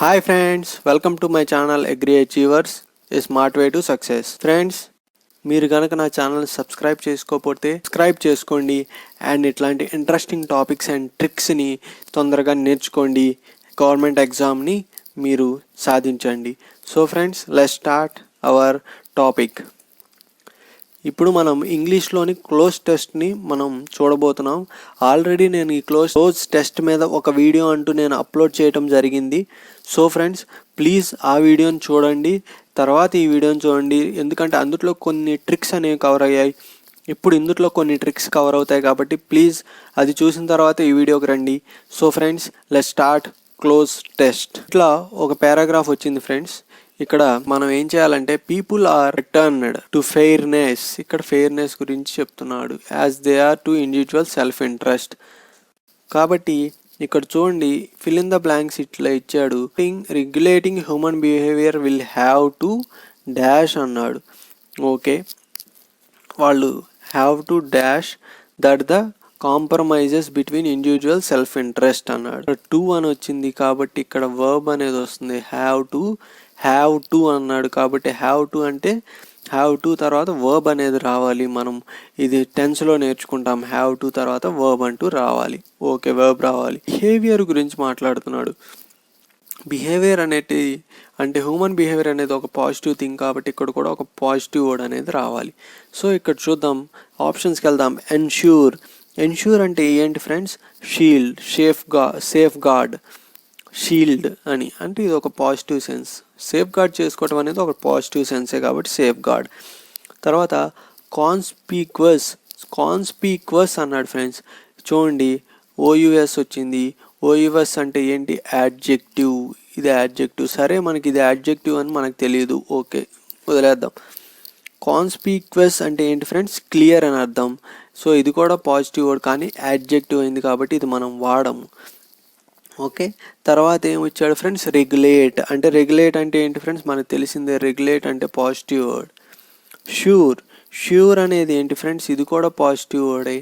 Hi friends, welcome to my channel Agri Achievers, a smart way to success. Friends, మీరు కనుక నా channel subscribe చేసుకోకపోతే subscribe చేసుకోండి and ఇట్లాంటి ఇంట్రెస్టింగ్ టాపిక్స్ అండ్ ట్రిక్స్ని తొందరగా నేర్చుకోండి. గవర్నమెంట్ ఎగ్జామ్ని మీరు సాధించండి. So friends, let's start our topic. ఇప్పుడు మనం ఇంగ్లీష్లోని క్లోజ్ టెస్ట్ని మనం చూడబోతున్నాం. ఆల్రెడీ నేను ఈ క్లోజ్ టెస్ట్ మీద ఒక వీడియో అంటూ నేను అప్లోడ్ చేయడం జరిగింది. సో ఫ్రెండ్స్, ప్లీజ్ ఆ వీడియోని చూడండి, తర్వాత ఈ వీడియోని చూడండి, ఎందుకంటే అందులో కొన్ని ట్రిక్స్ అనేవి కవర్ అయ్యాయి. ఇప్పుడు ఇందులో కొన్ని ట్రిక్స్ కవర్ అవుతాయి కాబట్టి ప్లీజ్ అది చూసిన తర్వాత ఈ వీడియోకి రండి. So friends, let's start cloze test. ఇట్లా ఒక పారాగ్రాఫ్ వచ్చింది ఫ్రెండ్స్. ఇక్కడ మనం ఏం చేయాలంటే people are returned to fairness, ఇక్కడ ఫెయిర్నెస్ గురించి చెప్తున్నాడు, as they are to individual self interest. కాబట్టి ఇక్కడ చూడండి, ఫిల్ ఇన్ ద బ్లాంక్స్ ఇట్లా ఇచ్చాడు. Regulating human behaviour will have to dash అన్నాడు. ఓకే, వాళ్ళు have to dash that the compromises between individual self interest అన్నాడు. టు అని వచ్చింది కాబట్టి ఇక్కడ వర్బ్ అనేది వస్తుంది. హ్యావ్ టు అన్నాడు కాబట్టి హ్యావ్ టు అంటే హ్యావ్ టు తర్వాత వర్బ్ అనేది రావాలి. మనం ఇది టెన్స్లో నేర్చుకుంటాం. హ్యావ్ టు తర్వాత వర్బ్ అంటూ రావాలి. ఓకే, వర్బ్ రావాలి. బిహేవియర్ గురించి మాట్లాడుతున్నాడు. బిహేవియర్ అనేది అంటే హ్యూమన్ బిహేవియర్ అనేది ఒక పాజిటివ్ థింగ్ కాబట్టి ఇక్కడ కూడా ఒక పాజిటివ్ వర్డ్ అనేది రావాలి. సో ఇక్కడ చూద్దాం, ఆప్షన్స్కి వెళ్దాం. ఎన్ష్యూర్ అంటే ఏంటి friends? Shield, safeguard, shield అని అంటే ఇది ఒక పాజిటివ్ సెన్స్. సేఫ్ గార్డ్ చేసుకోవడం అనేది ఒక పాజిటివ్ సెన్సే కాబట్టి సేఫ్ గార్డ్. తర్వాత కాన్స్పీక్వస్ అన్నాడు ఫ్రెండ్స్. చూడండి, ఓయుఎస్ వచ్చింది. ఓయుఎస్ అంటే ఏంటి? యాడ్జెక్టివ్. ఇది యాడ్జెక్టివ్. సరే, మనకి ఇది యాడ్జెక్టివ్ అని మనకు తెలియదు. ఓకే, వదిలేద్దాం. కాన్స్పీక్వస్ అంటే ఏంటి ఫ్రెండ్స్? క్లియర్ అని అర్థం. సో ఇది కూడా పాజిటివ్ వర్డ్ కానీ యాడ్జెక్టివ్ అయింది కాబట్టి ఇది మనం వాడము. ఓకే, తర్వాత ఏమొచ్చాడు ఫ్రెండ్స్? రెగ్యులేట్ అంటే ఏంటి ఫ్రెండ్స్? మనకు తెలిసిందే, రెగ్యులేట్ అంటే పాజిటివ్ వర్డ్. ష్యూర్ అనేది ఏంటి ఫ్రెండ్స్? ఇది కూడా పాజిటివ్ వర్డే.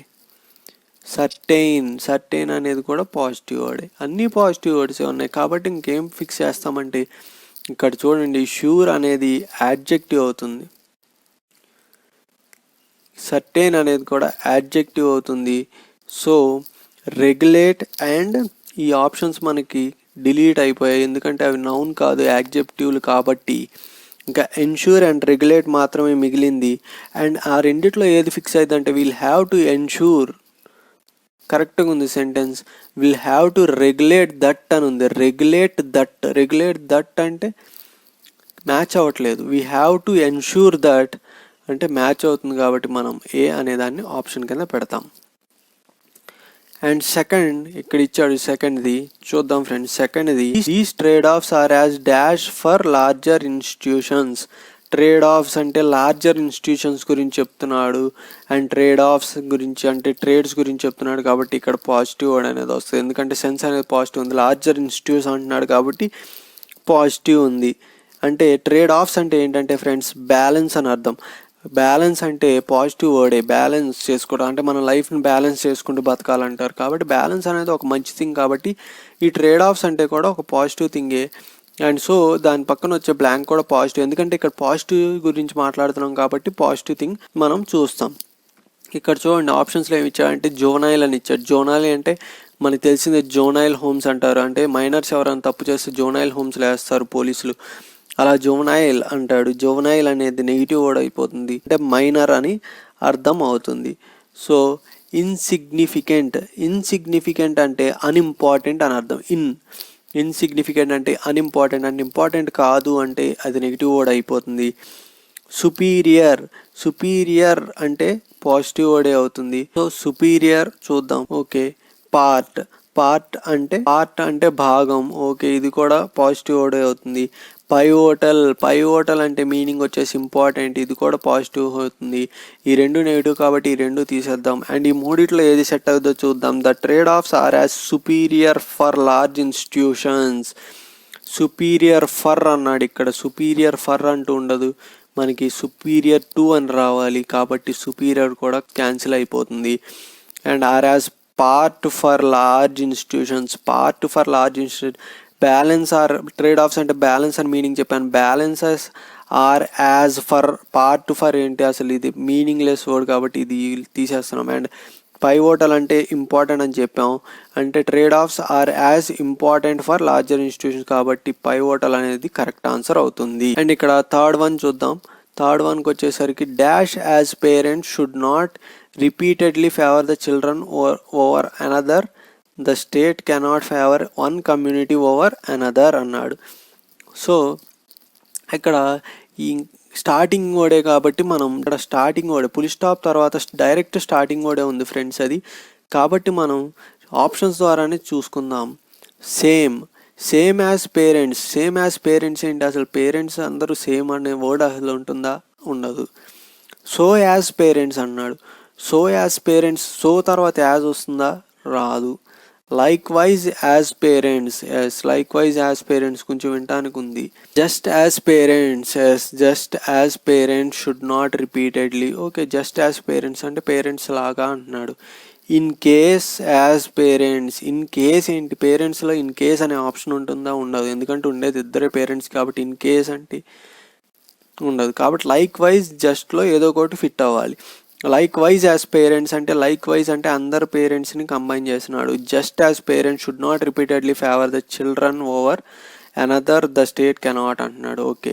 సర్టైన్ అనేది కూడా పాజిటివ్ వర్డే. అన్నీ పాజిటివ్ వర్డ్సే ఉన్నాయి కాబట్టి ఇంకేం ఫిక్స్ చేస్తామంటే ఇక్కడ చూడండి, ష్యూర్ అనేది యాడ్జెక్టివ్ అవుతుంది, సర్టైన్ అనేది కూడా యాడ్జెక్టివ్ అవుతుంది. సో రెగ్యులేట్ అండ్ ఈ ఆప్షన్స్ మనకి డిలీట్ అయిపోయాయి, ఎందుకంటే అవి నౌన్ కాదు, యాడ్జెక్టివ్లు కాబట్టి. ఇంకా ఎన్ష్యూర్ అండ్ రెగ్యులేట్ మాత్రమే మిగిలింది. అండ్ ఆ రెండిట్లో ఏది ఫిక్స్ అయిందంటే విల్ హ్యావ్ టు ఎన్ష్యూర్. కరెక్ట్గా ఉంది sentence. Will have to regulate that అని ఉంది. రెగ్యులేట్ దట్ అంటే మ్యాచ్ అవ్వట్లేదు. We have to ensure that అంటే మ్యాచ్ అవుతుంది కాబట్టి మనం ఏ అనేదాన్ని ఆప్షన్ కింద పెడతాం. అండ్ సెకండ్ ఇక్కడ ఇచ్చాడు, సెకండ్ది చూద్దాం ఫ్రెండ్స్. సెకండ్ది, these trade offs are as dash for larger institutions. Trade offs అంటే లార్జర్ ఇన్స్టిట్యూషన్స్ గురించి చెప్తున్నాడు. అండ్ ట్రేడ్ ఆఫ్స్ గురించి అంటే ట్రేడ్స్ గురించి చెప్తున్నాడు కాబట్టి ఇక్కడ పాజిటివ్ వర్డ్ అనేది వస్తుంది, ఎందుకంటే సెన్స్ అనేది పాజిటివ్ ఉంది. లార్జర్ ఇన్స్టిట్యూట్స్ అంటున్నాడు కాబట్టి పాజిటివ్ ఉంది. అంటే ట్రేడ్ ఆఫ్స్ అంటే ఏంటంటే ఫ్రెండ్స్, బ్యాలెన్స్ అని అర్థం. బ్యాలెన్స్ అంటే పాజిటివ్ వర్డే. బ్యాలెన్స్ చేసుకోవడం అంటే మన లైఫ్ని బ్యాలెన్స్ చేసుకుంటూ బతకాలంటారు కాబట్టి బ్యాలెన్స్ అనేది ఒక మంచి థింగ్ కాబట్టి ఈ ట్రేడ్ ఆఫ్స్ అంటే కూడా ఒక పాజిటివ్ థింగే. అండ్ సో దాని పక్కన వచ్చే బ్లాంక్ కూడా పాజిటివ్, ఎందుకంటే ఇక్కడ పాజిటివ్ గురించి మాట్లాడుతున్నాం కాబట్టి పాజిటివ్ థింగ్ మనం చూస్తాం. ఇక్కడ చూడండి, ఆప్షన్స్లో ఏమి ఇచ్చాడంటే జోనైల్ అని ఇచ్చాడు. జోనైల్ అంటే మనకు తెలిసిందే, జోనైల్ హోమ్స్ అంటారు. అంటే మైనర్స్ ఎవరైనా తప్పు చేస్తే జోనైల్ హోమ్స్లో వేస్తారు పోలీసులు, అలా జోవనైల్ అంటాడు. జోవనైల్ అనేది నెగిటివ్ వర్డ్ అయిపోతుంది, అంటే మైనర్ అని అర్థం అవుతుంది. సో ఇన్సిగ్నిఫికెంట్ అంటే అన్ఇంపార్టెంట్ అని అర్థం. ఇన్సిగ్నిఫికెంట్ అంటే అన్ఇంపార్టెంట్, అంటే ఇంపార్టెంట్ కాదు అంటే అది నెగిటివ్ వర్డ్ అయిపోతుంది. సుపీరియర్ అంటే పాజిటివ్ వర్డే అవుతుంది. సో సుపీరియర్ చూద్దాం. ఓకే, పార్ట్ అంటే భాగం. ఓకే, ఇది కూడా పాజిటివ్ వర్డే అవుతుంది. పైవోటల్ అంటే మీనింగ్ వచ్చేసి ఇంపార్టెంట్, ఇది కూడా పాజిటివ్ అవుతుంది. ఈ రెండు నెగిటివ్ కాబట్టి ఈ రెండు తీసేద్దాం. అండ్ ఈ మూడిట్లో ఏది సెట్ అవుతుందో చూద్దాం. The trade offs are as superior for large institutions. Superior for అన్నాడు. ఇక్కడ సుపీరియర్ ఫర్ అంటూ ఉండదు, మనకి సుపీరియర్ టు అని రావాలి కాబట్టి సుపీరియర్ కూడా క్యాన్సిల్ అయిపోతుంది. And are as part for large institutions balance are trade offs అంటే బ్యాలెన్స్ అని మీనింగ్ చెప్పాను. Balances are as for part for ఏంటి అసలు ఇది మీనింగ్లెస్ వర్డ్ కాబట్టి ఇది తీసేస్తున్నాం. అండ్ పైవోటల్ అంటే ఇంపార్టెంట్ అని చెప్పాం. అంటే trade offs are as important for larger institutions కాబట్టి పైవోటల్ అనేది కరెక్ట్ ఆన్సర్ అవుతుంది. అండ్ ఇక్కడ థర్డ్ వన్ చూద్దాం. థర్డ్ వన్కి వచ్చేసరికి dash as parents should not repeatedly favour the children over another, the state cannot favour one community over another అన్నాడు. So ఇక్కడ ఈ స్టార్టింగ్ వర్డే కాబట్టి మనం ఇక్కడ స్టార్టింగ్ వర్డ్ పులి స్టాప్ తర్వాత డైరెక్ట్ స్టార్టింగ్ వర్డే ఉంది ఫ్రెండ్స్ అది. కాబట్టి మనం ఆప్షన్స్ ద్వారానే చూసుకుందాం. Same as parents. Same as parents ఏంటి అసలు? పేరెంట్స్ అందరూ సేమ్ అనే వర్డ్ అసలు ఉంటుందా? ఉండదు. సో యాజ్ పేరెంట్స్ అన్నాడు. సో యాజ్ పేరెంట్స్, సో తర్వాత యాజ్ వస్తుందా? రాదు. Likewise as parents, yes likewise as parents కొంచెం వినటానికి ఉంది. Just as parents, yes just as parents should not repeatedly. Okay, just as parents అంటే parents లాగా అంటున్నాడు. In case as parents, in case ఏంటి? పేరెంట్స్లో ఇన్ కేస్ అనే option ఉంటుందా? ఉండదు. ఎందుకంటే ఉండేది ఇద్దరే పేరెంట్స్ కాబట్టి ఇన్ కేస్ అంటే ఉండదు. కాబట్టి లైక్ వైజ్ జస్ట్లో ఏదో ఒకటి ఫిట్ అవ్వాలి. లైక్ వైజ్ యాజ్ పేరెంట్స్ అంటే లైక్ వైజ్ అంటే అందరు పేరెంట్స్ని కంబైన్ చేస్తున్నాడు. Just as parents should not repeatedly favour the children over another, the state cannot అంటున్నాడు. ఓకే,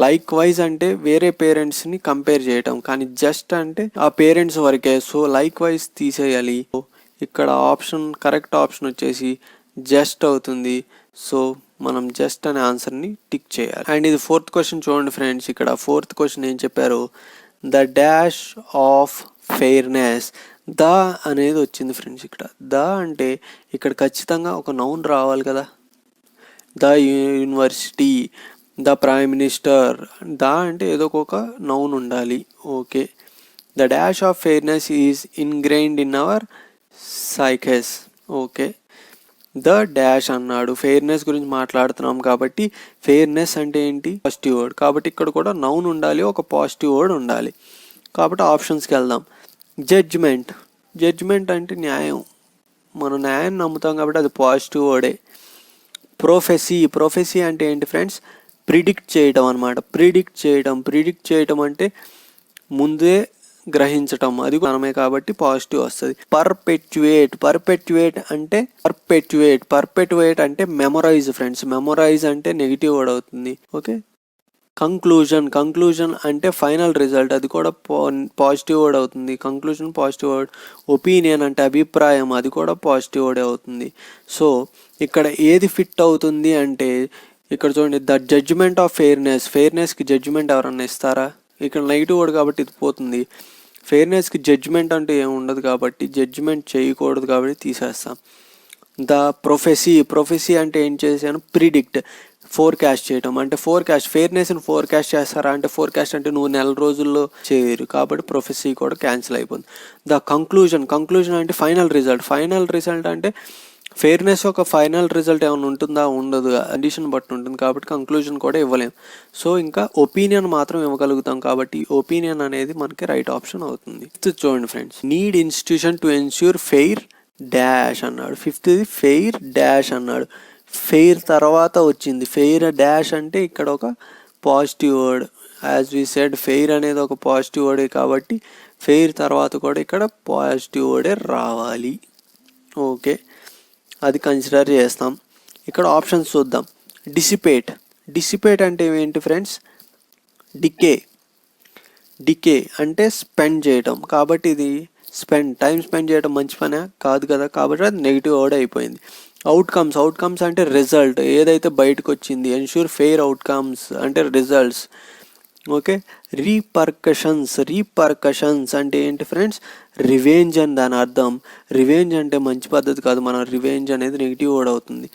లైక్ వైజ్ అంటే వేరే పేరెంట్స్ని కంపేర్ చేయటం, కానీ జస్ట్ అంటే ఆ పేరెంట్స్ వరకే. సో లైక్ వైజ్ తీసేయాలి. ఇక్కడ ఆప్షన్ కరెక్ట్ ఆప్షన్ వచ్చేసి జస్ట్ అవుతుంది. సో మనం జస్ట్ అనే ఆన్సర్ని టిక్ చేయాలి. అండ్ ఇది ఫోర్త్ క్వశ్చన్ చూడండి ఫ్రెండ్స్. ఇక్కడ ఫోర్త్ క్వశ్చన్ ఏం చెప్పారు? The dash of fairness. The అనేది వచ్చింది ఫ్రెండ్స్. ఇక్కడ ద అంటే ఇక్కడ ఖచ్చితంగా ఒక నౌన్ రావాలి కదా. The university, the prime minister. The అంటే ఏదో ఒక నౌన్ ఉండాలి. Okay, the dash of fairness is ingrained in our సైకెస్. ఓకే, ద డాష్ అన్నాడు. ఫెయిర్నెస్ గురించి మాట్లాడుతున్నాం కాబట్టి ఫెయిర్నెస్ అంటే ఏంటి? Positive word. కాబట్టి ఇక్కడ కూడా నౌన్ ఉండాలి, ఒక పాజిటివ్ వర్డ్ ఉండాలి. కాబట్టి ఆప్షన్స్కి వెళ్దాం. జడ్జ్మెంట్. జడ్జ్మెంట్ అంటే న్యాయం. మనం న్యాయం నమ్ముతాం కాబట్టి అది పాజిటివ్ వర్డే. ప్రొఫెసీ. ప్రొఫెసీ అంటే ఏంటి ఫ్రెండ్స్? ప్రిడిక్ట్ చేయడం అనమాట. ప్రిడిక్ట్ చేయడం అంటే ముందే గ్రహించటం, అది మనమే కాబట్టి పాజిటివ్ వస్తుంది. పర్పెట్యుయేట్ అంటే పర్పెట్యుయేట్ అంటే మెమరైజ్ ఫ్రెండ్స్. మెమరైజ్ అంటే నెగిటివ్ వర్డ్ అవుతుంది. ఓకే, కంక్లూజన్ అంటే ఫైనల్ రిజల్ట్, అది కూడా పాజిటివ్ వర్డ్ అవుతుంది. Conclusion positive word. ఒపీనియన్ అంటే అభిప్రాయం, అది కూడా పాజిటివ్ వర్డ్ అవుతుంది. సో ఇక్కడ ఏది ఫిట్ అవుతుంది అంటే ఇక్కడ చూడండి, ద జడ్జ్మెంట్ ఆఫ్ ఫెయిర్నెస్కి జడ్జ్మెంట్ ఎవరన్నా ఇస్తారా? ఇక్కడ నెగిటివ్ వర్డ్ కాబట్టి ఇది పోతుంది. ఫెయిర్నెస్కి జడ్జ్మెంట్ అంటే ఏమి ఉండదు కాబట్టి జడ్జ్మెంట్ చేయకూడదు కాబట్టి తీసేస్తాం. ద ప్రొఫెసీ అంటే ఏం చేశాను? ప్రిడిక్ట్, ఫోర్కాస్ట్ చేయటం. అంటే ఫెయిర్నెస్ని ఫోర్కాస్ట్ చేస్తారా అంటే ఫోర్కాస్ట్ అంటే నువ్వు నెల రోజుల్లో చేయరు కాబట్టి ప్రొఫెసీ కూడా క్యాన్సిల్ అయిపోతుంది. ద కంక్లూజన్ అంటే ఫైనల్ రిజల్ట్ అంటే ఫెయిర్నెస్ ఒక ఫైనల్ రిజల్ట్ ఏమైనా ఉంటుందా? ఉండదు, కండిషన్ బట్టి ఉంటుంది కాబట్టి కంక్లూజన్ కూడా ఇవ్వలేం. సో ఇంకా ఒపీనియన్ మాత్రం ఇవ్వగలుగుతాం కాబట్టి ఒపీనియన్ అనేది మనకి రైట్ ఆప్షన్ అవుతుంది. ఫిఫ్త్ చూడండి friends, need institution to ensure fair dash అన్నాడు. ఫిఫ్త్ది ఫెయిర్ డాష్ అన్నాడు. ఫెయిర్ తర్వాత వచ్చింది ఫెయిర్ డాష్ అంటే ఇక్కడ ఒక positive word. As we said fair అనేది ఒక పాజిటివ్ వర్డే కాబట్టి ఫెయిర్ తర్వాత కూడా ఇక్కడ పాజిటివ్ వర్డే రావాలి. ఓకే, అది కన్సిడర్ చేస్తాం. ఇక్కడ ఆప్షన్స్ చూద్దాం. డిసిపేట్ అంటే ఏంటి ఫ్రెండ్స్? డికే అంటే స్పెండ్ చేయటం కాబట్టి ఇది టైం స్పెండ్ చేయడం మంచి పనే కాదు కదా, కాబట్టి అది నెగిటివ్ వర్డ్ అయిపోయింది. అవుట్కమ్స్ అంటే రిజల్ట్, ఏదైతే బయటకు వచ్చింది. ఎన్ష్యూర్ ఫెయిర్ అవుట్కమ్స్ అంటే రిజల్ట్స్. ఓకే, రీపర్కషన్స్ అంటే ఏంటి ఫ్రెండ్స్? రివెంజ్ అని దాని అర్థం. రివెంజ్ అంటే మంచి పద్ధతి కాదు, మన రివెంజ్ అనేది నెగిటివ్ వర్డ్ అవుతుంది.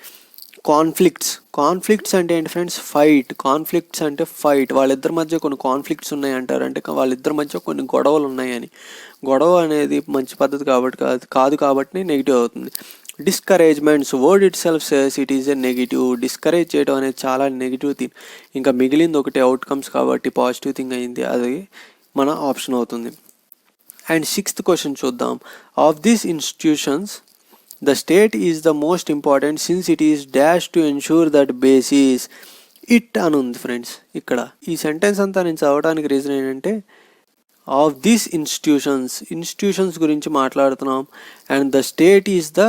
కాన్ఫ్లిక్ట్స్ అంటే ఏంటి ఫ్రెండ్స్? కాన్ఫ్లిక్ట్స్ అంటే ఫైట్. వాళ్ళిద్దరి మధ్య కొన్ని కాన్ఫ్లిక్ట్స్ ఉన్నాయి అంటారు, అంటే వాళ్ళిద్దరి మధ్య కొన్ని గొడవలు ఉన్నాయని. గొడవ అనేది మంచి పద్ధతి కాదు కాబట్టి నెగిటివ్ అవుతుంది. Discouragements, word it self says it is a negative. Discourage చేయడం అనేది చాలా నెగిటివ్ థింగ్. ఇంకా మిగిలింది ఒకటి అవుట్కమ్స్ కాబట్టి పాజిటివ్ థింగ్ అయింది, అది మన ఆప్షన్ అవుతుంది. అండ్ సిక్స్త్ క్వశ్చన్ చూద్దాం. Of these institutions the state is the most important since it is dash to ensure that basis it అని ఉంది ఫ్రెండ్స్. ఇక్కడ ఈ సెంటెన్స్ అంతా నేను చదవడానికి రీజన్ ఏంటంటే ఆఫ్ దీస్ ఇన్స్టిట్యూషన్స్ గురించి మాట్లాడుతున్నాం. And the state is the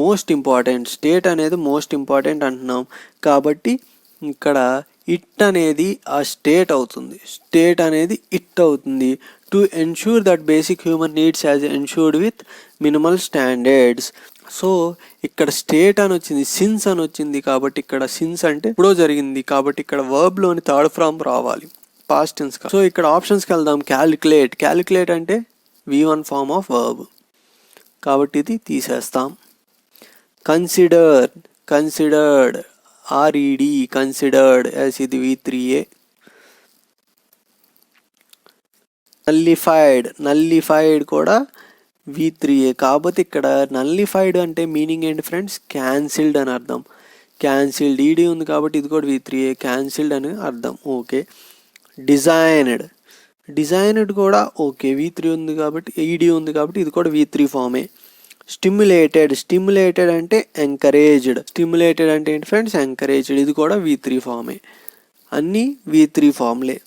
most important, state అనేది మోస్ట్ ఇంపార్టెంట్ అంటున్నాం కాబట్టి ఇక్కడ ఇట్ అనేది ఆ స్టేట్ అవుతుంది, స్టేట్ అనేది ఇట్ అవుతుంది. To ensure that basic human needs as ensured with minimal standards. So ఇక్కడ స్టేట్ అని వచ్చింది, సిన్స్ అని వచ్చింది కాబట్టి ఇక్కడ సిన్స్ అంటే ఎప్పుడో జరిగింది కాబట్టి ఇక్కడ వర్బ్లోని థర్డ్ ఫార్మ్ రావాలి, పాస్ట్ టెన్స్. సో ఇక్కడ ఆప్షన్స్కి వెళ్దాం. క్యాలిక్యులేట్ అంటే V1 ఫార్మ్ ఆఫ్ వర్బ్ కాబట్టి ఇది తీసేస్తాం. కన్సిడర్డ్ RED కన్సిడర్డ్ యాజ్ ఇది V3A. నల్లిఫైడ్ కూడా V3A. కాకపోతే ఇక్కడ నల్లిఫైడ్ అంటే మీనింగ్ ఏంటి ఫ్రెండ్స్, క్యాన్సిల్డ్ అని అర్థం. క్యాన్సిల్డ్ ED ఉంది కాబట్టి ఇది కూడా V3A, క్యాన్సిల్డ్ అని అర్థం. ఓకే. డిజైన్డ్ కూడా ఓకే, V3 ఉంది కాబట్టి ED ఉంది కాబట్టి ఇది కూడా V3 ఫామే. స్టిమ్యులేటెడ్ అంటే ఎంకరేజ్డ్. స్టిమ్యులేటెడ్ అంటే ఏంటి ఫ్రెండ్స్, ఎంకరేజ్డ్. ఇది కూడా V3 ఫామే. అన్నీ V3 ఫామ్లే.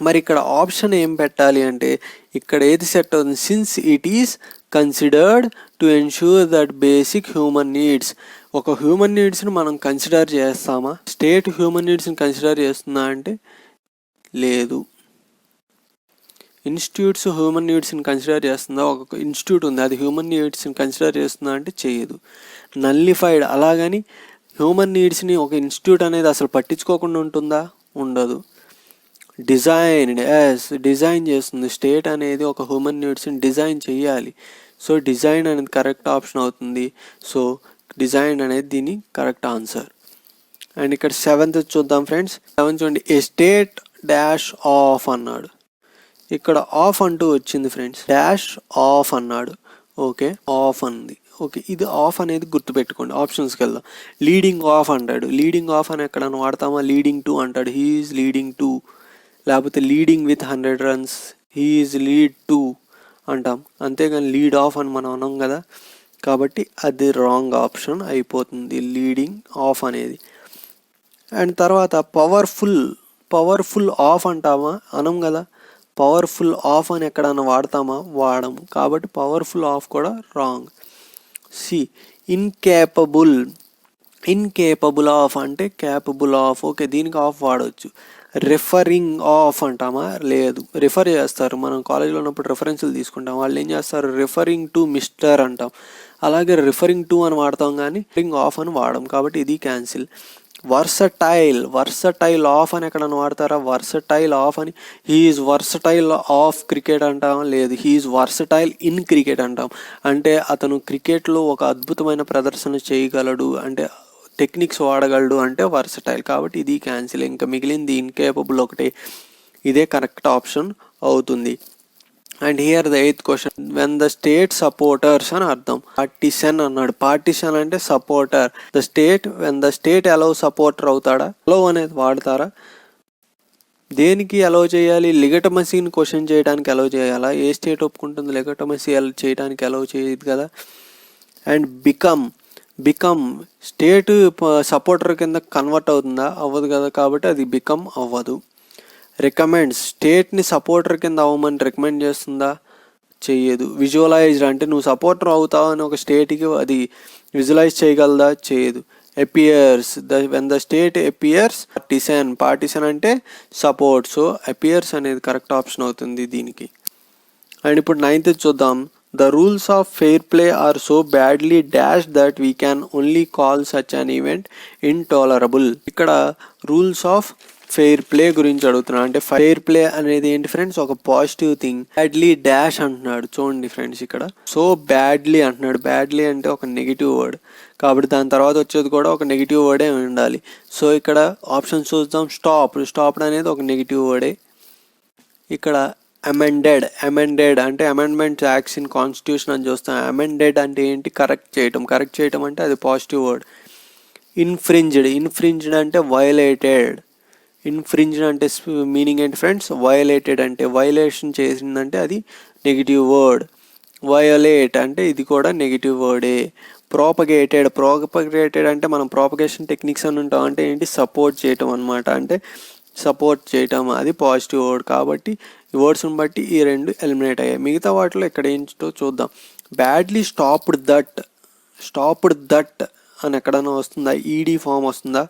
మరి ఇక్కడ ఆప్షన్ ఏం పెట్టాలి అంటే ఇక్కడ ఏది సెట్ అవుతుంది, since it is considered to ensure that basic human needs. ఒక హ్యూమన్ నీడ్స్ని మనం కన్సిడర్ చేస్తామా, స్టేట్ హ్యూమన్ నీడ్స్ని కన్సిడర్ చేస్తుందా అంటే లేదు. ఇన్స్టిట్యూట్స్ హ్యూమన్ నీడ్స్ని కన్సిడర్ చేస్తుందా, ఒక ఇన్స్టిట్యూట్ ఉంది అది హ్యూమన్ నీడ్స్ని కన్సిడర్ చేస్తుందా అంటే చేయదు. నల్లిఫైడ్ అలాగని హ్యూమన్ నీడ్స్ని ఒక ఇన్స్టిట్యూట్ అనేది అసలు పట్టించుకోకుండా ఉంటుందా, ఉండదు. డిజైన్ చేస్తుంది, స్టేట్ అనేది ఒక హ్యూమన్ నీడ్స్ని డిజైన్ చేయాలి. సో డిజైన్ అనేది కరెక్ట్ ఆప్షన్ అవుతుంది. సో డిజైన్ అనేది దీని కరెక్ట్ ఆన్సర్. అండ్ ఇక్కడ 7th చూద్దాం ఫ్రెండ్స్. 7th చూడండి, ఏ స్టేట్ డాష్ ఆఫ్ అన్నాడు. ఇక్కడ ఆఫ్ అంటూ వచ్చింది ఫ్రెండ్స్, డాష్ ఆఫ్ అన్నాడు. ఓకే, ఆఫ్ అంది. ఓకే, ఇది ఆఫ్ అనేది గుర్తుపెట్టుకోండి. ఆప్షన్స్కి వెళ్దాం. లీడింగ్ ఆఫ్ అంటాడు. లీడింగ్ ఆఫ్ అని ఎక్కడన్నా వాడతామా, లీడింగ్ టు అంటాడు, హీ ఈజ్ లీడింగ్ టు. లేకపోతే leading with 100 runs, he is lead to అంటాం, అంతేగాని లీడ్ ఆఫ్ అని మనం అన్నాం కదా. కాబట్టి అది రాంగ్ ఆప్షన్ అయిపోతుంది, లీడింగ్ ఆఫ్ అనేది. అండ్ తర్వాత పవర్ఫుల్ ఆఫ్ అంటామా, అనం కదా. పవర్ఫుల్ ఆఫ్ అని ఎక్కడన్నా వాడతామా, వాడము. కాబట్టి పవర్ఫుల్ ఆఫ్ కూడా రాంగ్. సి ఇన్కేపబుల్ ఆఫ్ అంటే క్యాపబుల్ ఆఫ్. ఓకే, దీనికి ఆఫ్ వాడవచ్చు. రిఫరింగ్ ఆఫ్ అంటామా, లేదు. రిఫర్ చేస్తారు, మనం కాలేజీలో ఉన్నప్పుడు రిఫరెన్స్లు తీసుకుంటాం, వాళ్ళు ఏం చేస్తారు, రిఫరింగ్ టు మిస్టర్ అంటాం. అలాగే రిఫరింగ్ టు అని వాడతాం కానీ రిఫరింగ్ ఆఫ్ అని వాడడం, కాబట్టి ఇది క్యాన్సిల్. వర్సటైల్ ఆఫ్ అని ఎక్కడన్నా వాడతారా, వర్సటైల్ ఆఫ్ అని. He is versatile of cricket అంటాం, లేదు. He is versatile in cricket అంటాం, అంటే అతను క్రికెట్లో ఒక అద్భుతమైన ప్రదర్శన చేయగలడు, అంటే టెక్నిక్స్ వాడగలడు అంటే వర్సటైల్. కాబట్టి ఇది క్యాన్సిల్. ఇంకా మిగిలింది ఇన్కేపబుల్ ఒకటే, ఇదే కరెక్ట్ ఆప్షన్ అవుతుంది. And here the 8th question, when the state supporters అని అర్థం. పార్టిషన్ అన్నాడు. పార్టిషన్ అంటే supporter. When the state allow supporter అవుతాడా, అలౌ అనేది వాడతారా. దేనికి అలౌ చేయాలి, లిగటమసీని క్వశ్చన్ చేయడానికి అలౌ చేయాలా. ఏ స్టేట్ ఒప్పుకుంటుంది లిగటమసీ చేయడానికి అలౌ చేయదు కదా. అండ్ బికమ్ స్టేట్ సపోర్టర్ కింద కన్వర్ట్ అవుతుందా, అవ్వదు కదా, కాబట్టి అది బికమ్ అవ్వదు. రికమెండ్స్ స్టేట్ని సపోర్టర్ కింద అవ్వమని రికమెండ్ చేస్తుందా, చెయ్యదు. విజువలైజ్డ్ అంటే నువ్వు సపోర్టర్ అవుతావు అని ఒక స్టేట్కి అది విజువలైజ్ చేయగలదా, చేయదు. Appears when the state appears. Partition అంటే సపోర్ట్. సో అపియర్స్ అనేది కరెక్ట్ ఆప్షన్ అవుతుంది దీనికి. అండ్ ఇప్పుడు 9th చూద్దాం. The rules of fair play are so badly dashed that we can only call such an event intolerable. ఇక్కడ rules of fair play గురించి అడుగుతున్నాడు. అంటే ఫెయిర్ ప్లే అనేది ఏంటి ఫ్రెండ్స్, ఒక పాజిటివ్ థింగ్. బ్యాడ్లీ డాష్ అంటున్నాడు. చూడండి ఫ్రెండ్స్, ఇక్కడ సో బ్యాడ్లీ అంటున్నాడు. బ్యాడ్లీ అంటే ఒక నెగిటివ్ వర్డ్ కాబట్టి దాని తర్వాత వచ్చేది కూడా ఒక నెగిటివ్ వర్డే ఉండాలి. సో ఇక్కడ ఆప్షన్ చూద్దాం. స్టాప్డ్ అనేది ఒక నెగిటివ్ వర్డే. ఇక్కడ అమెండెడ్ అంటే అమెండ్మెంట్ యాక్ట్స్ ఇన్ కాన్స్టిట్యూషన్ అని చూస్తాం. అమెండెడ్ అంటే ఏంటి, కరెక్ట్ చేయటం అంటే అది పాజిటివ్ వర్డ్. ఇన్ఫ్రింజ్డ్ అంటే వయలేటెడ్. ఇన్ఫ్రింజ్డ్ అంటే మీనింగ్ ఏంటి ఫ్రెండ్స్, వయలేటెడ్ అంటే వయలేషన్ చేసిందంటే అది నెగిటివ్ వర్డ్. వయలేట్ అంటే ఇది కూడా నెగిటివ్ వర్డే. ప్రోపగేటెడ్ అంటే మనం ప్రోపగేషన్ టెక్నిక్స్ అని ఉంటాం. అంటే ఏంటి, సపోర్ట్ చేయటం అనమాట. అంటే సపోర్ట్ చేయటం అది పాజిటివ్ వర్డ్. కాబట్టి ఈ వర్డ్స్ని బట్టి ఈ రెండు ఎలిమినేట్ అయ్యాయి. మిగతా వాటిలో ఇక్కడ ఏంటో చూద్దాం. బ్యాడ్లీ స్టాప్డ్ దట్ అని ఎక్కడైనా వస్తుందా? ఈడీ ఫామ్ వస్తుందా?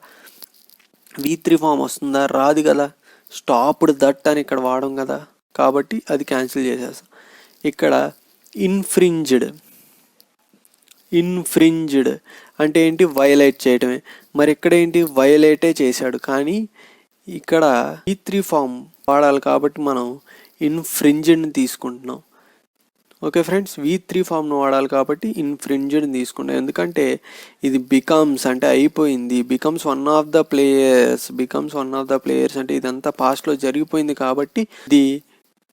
V3 ఫామ్ వస్తుందా? రాదు కదా. స్టాప్డ్ దట్ అని ఇక్కడ వాడం కదా, కాబట్టి అది క్యాన్సిల్ చేసేస్తాం. ఇక్కడ ఇన్ఫ్రింజ్డ్ అంటే ఏంటి, వైలేట్ చేయటమే. మరి ఇక్కడ ఏంటి, వైలేటే చేశాడు. కానీ ఇక్కడ V3 ఫామ్ వాడాలి కాబట్టి మనం ఇన్ఫ్రింజ్డ్ని తీసుకుంటున్నాం. ఓకే ఫ్రెండ్స్, V3 ఫామ్ను వాడాలి కాబట్టి ఇన్ఫ్రింజ్డ్ని తీసుకుంటాం. ఎందుకంటే ఇది బికమ్స్ అంటే అయిపోయింది, becomes one of the players అంటే ఇదంతా పాస్ట్లో జరిగిపోయింది కాబట్టి ఇది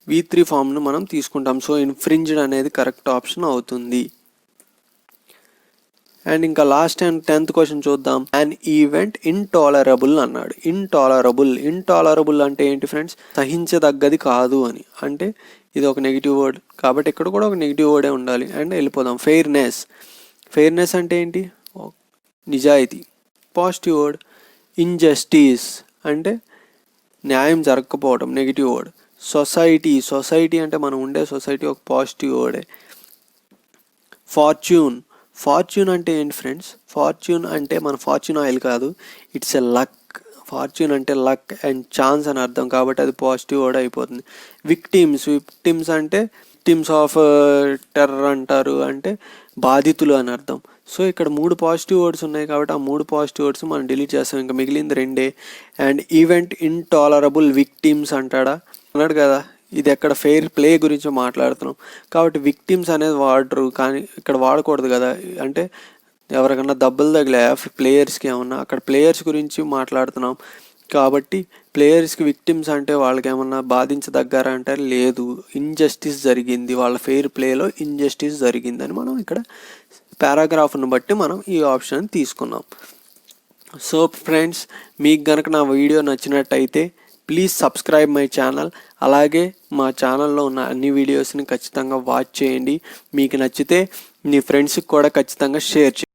V3 ఫామ్ను మనం తీసుకుంటాం. సో ఇన్ఫ్రింజ్డ్ అనేది కరెక్ట్ ఆప్షన్ అవుతుంది. అండ్ ఇంకా లాస్ట్ అండ్ 10th క్వశ్చన్ చూద్దాం. అన్ ఈవెంట్ ఇంటాలరబుల్ అన్నాడు. ఇంటాలరబుల్ అంటే ఏంటి ఫ్రెండ్స్, సహించదగ్గది కాదు అని. అంటే ఇది ఒక నెగిటివ్ వర్డ్ కాబట్టి ఇక్కడ కూడా ఒక నెగిటివ్ వర్డే ఉండాలి. అండ్ వెళ్ళిపోదాం. ఫెయిర్నెస్ అంటే ఏంటి, నిజాయితీ, పాజిటివ్ వర్డ్. ఇంజస్టిస్ అంటే న్యాయం జరగకపోవడం, నెగిటివ్ వర్డ్. సొసైటీ అంటే మనం ఉండే సొసైటీ ఒక పాజిటివ్ వర్డే. ఫార్చ్యూన్ అంటే ఏంటి ఫ్రెండ్స్, ఫార్చ్యూన్ అంటే మన ఫార్చ్యూన్ ఆయిల్ కాదు, ఇట్స్ ఎ లక్. ఫార్చ్యూన్ అంటే లక్ అండ్ ఛాన్స్ అని అర్థం కాబట్టి అది పాజిటివ్ వర్డ్ అయిపోతుంది. విక్టిమ్స్ అంటే విక్టిమ్స్ ఆఫ్ టెర్రర్ అంటారు, అంటే బాధితులు అని అర్థం. సో ఇక్కడ 3 పాజిటివ్ వర్డ్స్ ఉన్నాయి కాబట్టి ఆ 3 పాజిటివ్ వర్డ్స్ మనం డిలీట్ చేస్తాం. ఇంకా మిగిలింది 2. అండ్ ఈవెంట్ ఇంటాలరబుల్ విక్టిమ్స్ అన్నాడు కదా. ఇది ఎక్కడ ఫెయిర్ ప్లే గురించి మాట్లాడుతున్నాం కాబట్టి విక్టిమ్స్ అనేది వాడరు, కానీ ఇక్కడ వాడకూడదు కదా. అంటే ఎవరికన్నా దెబ్బలు తగిలాయా ప్లేయర్స్కి ఏమన్నా, అక్కడ ప్లేయర్స్ గురించి మాట్లాడుతున్నాం కాబట్టి ప్లేయర్స్కి విక్టిమ్స్ అంటే వాళ్ళకి ఏమన్నా బాధించదగ్గారా అంటే లేదు, ఇంజస్టిస్ జరిగింది, వాళ్ళ ఫెయిర్ ప్లేలో ఇంజస్టిస్ జరిగిందని మనం ఇక్కడ పారాగ్రాఫ్ను బట్టి మనం ఈ ఆప్షన్ తీసుకున్నాం. సో ఫ్రెండ్స్, మీకు గనక నా వీడియో నచ్చినట్టయితే ప్లీజ్ సబ్స్క్రైబ్ మై ఛానల్. అలాగే మా ఛానల్లో ఉన్న అన్ని వీడియోస్ని ఖచ్చితంగా వాచ్ చేయండి. మీకు నచ్చితే మీ ఫ్రెండ్స్కి కూడా ఖచ్చితంగా షేర్ చేయండి.